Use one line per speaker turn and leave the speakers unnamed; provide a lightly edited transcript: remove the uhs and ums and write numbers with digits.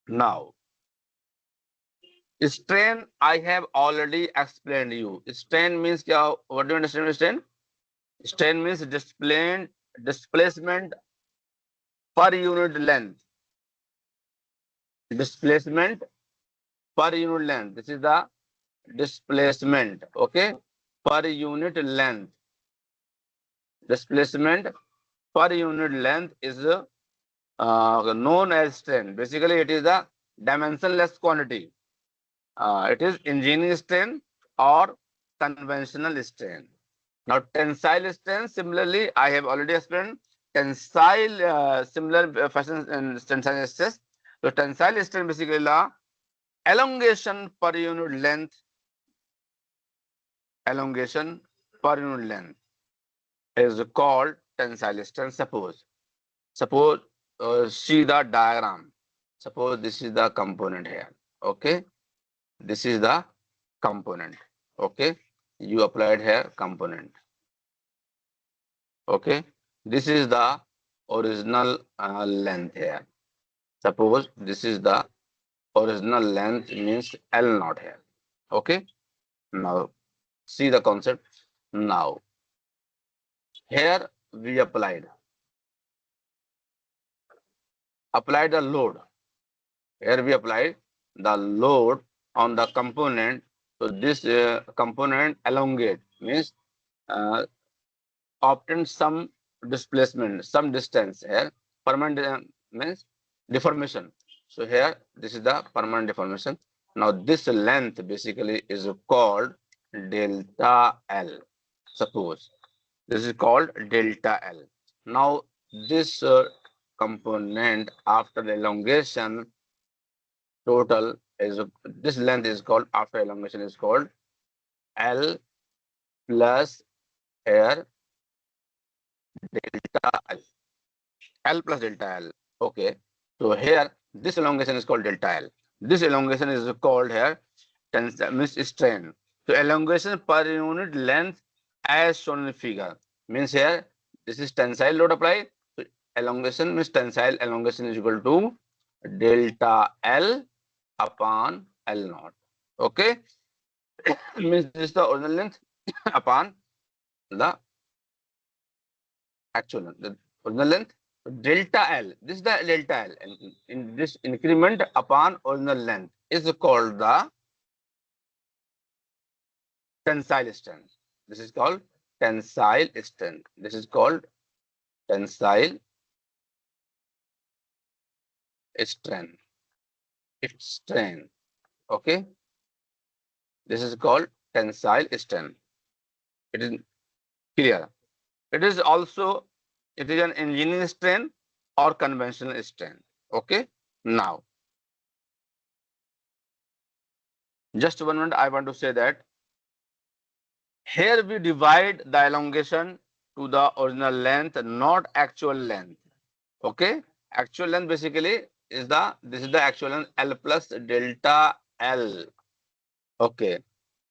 Now, strain I have already explained you. Strain means kya? What do you understand by strain? Strain means displacement per unit length. Displacement per unit length. This is the displacement. Okay, per unit length. Displacement per unit length is known as strain. Basically, it is the dimensionless quantity. It is engineering strain or conventional strain. Now, tensile strain, similarly, I have already explained tensile, similar fashion in tensile stress. So, tensile strain basically the elongation per unit length, elongation per unit length is called tensile strain. Suppose see the diagram. Suppose this is the component here. Okay, this is the component. Okay, you applied here component. Okay, this is the original length here. Suppose this is the original length means L naught here. Okay, now see the concept. Now here we applied the load. Here we applied the load on the component. So this component elongate means uh, obtain some displacement, some distance here. Permanent means deformation. So here this is the permanent deformation. Now this length basically is called delta L. Suppose this is called delta L. Now this component after elongation total is this length is called after elongation is called L plus here delta L. L plus delta L. Okay. So here this elongation is called delta L. This elongation is called here means strain. So elongation per unit length as shown in the figure means here this is tensile load applied. So elongation means tensile elongation is equal to delta L upon L naught. Okay. Means this is the original length upon the actual length. The original length delta L. This is the delta L, and in this increment upon original length is called the tensile strength. This is called tensile strength. This is called tensile strength. Its strength. Okay. This is called tensile strength. It is clear. It is also it is an engineering strain or conventional strain. Okay. Now, just 1 minute. I want to say that here we divide the elongation to the original length, not actual length. Okay, actual length basically is this is the actual length L plus delta L. Okay,